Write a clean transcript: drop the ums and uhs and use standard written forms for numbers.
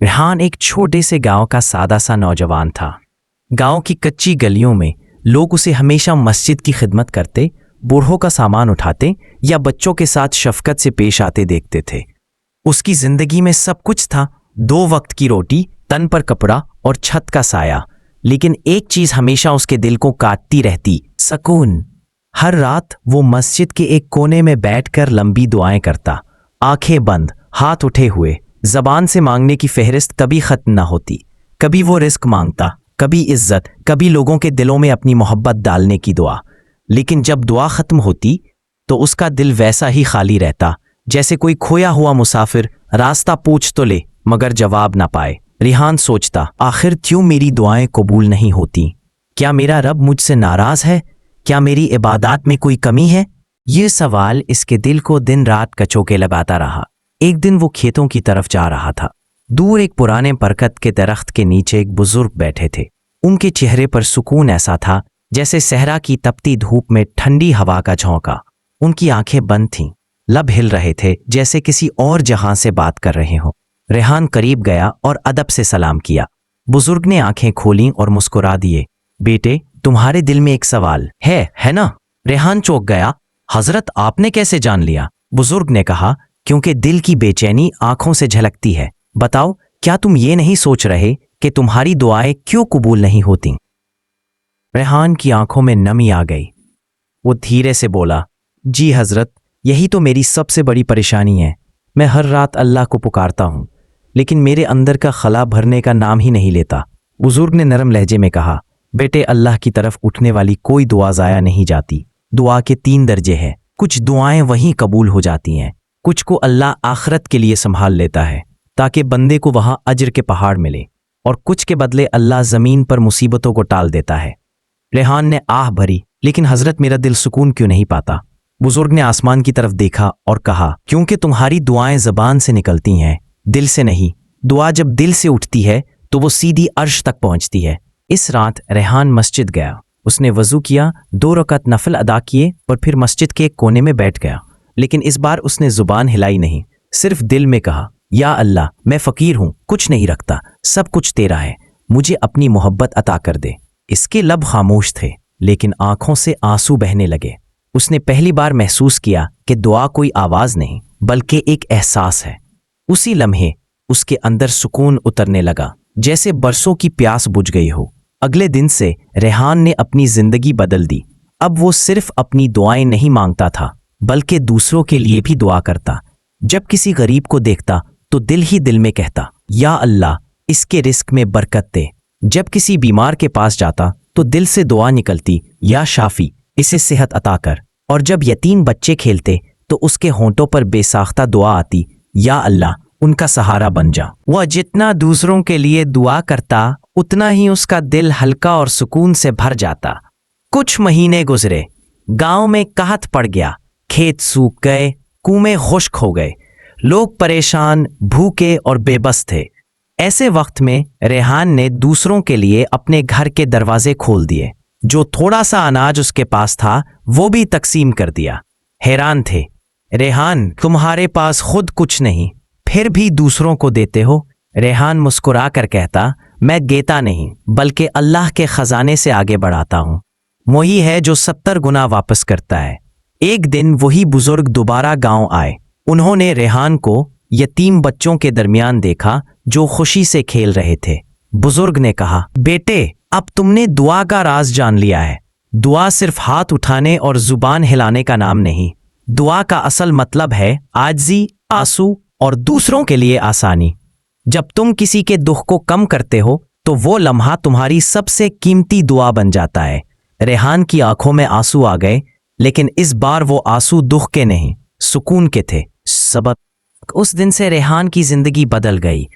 रेहान एक छोटे से गांव का सादा सा नौजवान था। गांव की कच्ची गलियों में लोग उसे हमेशा मस्जिद की खिदमत करते, बूढ़ों का सामान उठाते या बच्चों के साथ शफकत से पेश आते देखते थे। उसकी जिंदगी में सब कुछ था, 2 वक्त की रोटी, तन पर कपड़ा और छत का साया। लेकिन एक चीज हमेशा उसके दिल को काटती रहती, सुकून। हर रात वो मस्जिद के एक कोने में बैठकर लंबी दुआएं करता, आंखें बंद, हाथ उठे हुए। जबान से मांगने की फहरिस्त कभी खत्म ना होती। कभी वो रिस्क मांगता, कभी इज्जत, कभी लोगों के दिलों में अपनी मोहब्बत डालने की दुआ। लेकिन जब दुआ खत्म होती तो उसका दिल वैसा ही खाली रहता, जैसे कोई खोया हुआ मुसाफिर रास्ता पूछ तो ले मगर जवाब ना पाए। रेहान सोचता, आखिर क्यों मेरी दुआएं कबूल नहीं होती? क्या मेरा रब मुझसे नाराज है? क्या मेरी इबादत में कोई कमी है? ये सवाल इसके दिल को दिन रात कचोके लगाता रहा। एक दिन वो खेतों की तरफ जा रहा था। दूर एक पुराने बरगद के दरख्त के नीचे एक बुजुर्ग बैठे थे। उनके चेहरे पर सुकून ऐसा था जैसे सहरा की तपती धूप में ठंडी हवा का झोंका। उनकी आंखें बंद थीं, लब हिल रहे थे जैसे किसी और जहां से बात कर रहे हो। रेहान करीब गया और अदब से सलाम किया। बुजुर्ग ने आंखें खोलीं और मुस्कुरा दिए। बेटे, तुम्हारे दिल में एक सवाल है ना? रेहान चौंक गया। हजरत, आपने कैसे जान लिया? बुजुर्ग ने कहा, क्योंकि दिल की बेचैनी आंखों से झलकती है। बताओ, क्या तुम ये नहीं सोच रहे कि तुम्हारी दुआएं क्यों कबूल नहीं होती? रेहान की आंखों में नमी आ गई। वो धीरे से बोला, जी हजरत, यही तो मेरी सबसे बड़ी परेशानी है। मैं हर रात अल्लाह को पुकारता हूँ, लेकिन मेरे अंदर का खला भरने का नाम ही नहीं लेता। बुजुर्ग ने नरम लहजे में कहा, बेटे, अल्लाह की तरफ उठने वाली कोई दुआ ज़ाया नहीं जाती। दुआ के 3 दर्जे हैं। कुछ दुआएं वहीं कबूल हो जाती हैं, कुछ को अल्लाह आखिरत के लिए संभाल लेता है ताकि बंदे को वहां अजर के पहाड़ मिले, और कुछ के बदले अल्लाह जमीन पर मुसीबतों को टाल देता है। रेहान ने आह भरी, लेकिन हजरत, मेरा दिल सुकून क्यों नहीं पाता? बुजुर्ग ने आसमान की तरफ देखा और कहा, क्योंकि तुम्हारी दुआएं जबान से निकलती हैं, दिल से नहीं। दुआ जब दिल से उठती है तो वो सीधी अर्श तक पहुंचती है। इस रात रेहान मस्जिद गया। उसने वजू किया, 2 रकात नफल अदा किए और फिर मस्जिद के एक कोने में बैठ गया। लेकिन इस बार उसने जुबान हिलाई नहीं, सिर्फ दिल में कहा, या अल्लाह, मैं फकीर हूं, कुछ नहीं रखता, सब कुछ तेरा है, मुझे अपनी मोहब्बत अता कर दे। इसके लब खामोश थे, लेकिन आंखों से आंसू बहने लगे। उसने पहली बार महसूस किया कि दुआ कोई आवाज नहीं बल्कि एक एहसास है। उसी लम्हे उसके अंदर सुकून उतरने लगा, जैसे बरसों की प्यास बुझ गई हो। अगले दिन से रेहान ने अपनी जिंदगी बदल दी। अब वो सिर्फ अपनी दुआएं नहीं मांगता था, बल्कि दूसरों के लिए भी दुआ करता। जब किसी गरीब को देखता तो दिल ही दिल में कहता, या अल्लाह, इसके रिस्क में बरकत दे। जब किसी बीमार के पास जाता तो दिल से दुआ निकलती, या शाफी, इसे सेहत अता कर। और जब यतीम बच्चे खेलते तो उसके होंठों पर बेसाख्ता दुआ आती, या अल्लाह, उनका सहारा बन जा। वह जितना दूसरों के लिए दुआ करता उतना ही उसका दिल हल्का और सुकून से भर जाता। कुछ महीने गुजरे, गांव में कहत पड़ गया, खेत सूख गए, कुएं खुश्क हो गए, लोग परेशान, भूखे और बेबस थे। ऐसे वक्त में रेहान ने दूसरों के लिए अपने घर के दरवाजे खोल दिए। जो थोड़ा सा अनाज उसके पास था वो भी तकसीम कर दिया। हैरान थे, रेहान, तुम्हारे पास खुद कुछ नहीं, फिर भी दूसरों को देते हो? रेहान मुस्कुरा कर कहता, मैं गेता नहीं बल्कि अल्लाह के खजाने से आगे बढ़ाता हूँ। वही है जो 70 गुना वापस करता है। एक दिन वही बुजुर्ग दोबारा गांव आए। उन्होंने रेहान को यतीम बच्चों के दरमियान देखा जो खुशी से खेल रहे थे। बुजुर्ग ने कहा, बेटे, अब तुमने दुआ का राज जान लिया है। दुआ सिर्फ हाथ उठाने और जुबान हिलाने का नाम नहीं। दुआ का असल मतलब है आजिज़ी, आंसू और दूसरों के लिए आसानी। जब तुम किसी के दुख को कम करते हो तो वो लम्हा तुम्हारी सबसे कीमती दुआ बन जाता है। रेहान की आंखों में आंसू आ गए, लेकिन इस बार वो आंसू दुख के नहीं, सुकून के थे। सबक, उस दिन से रेहान की जिंदगी बदल गई।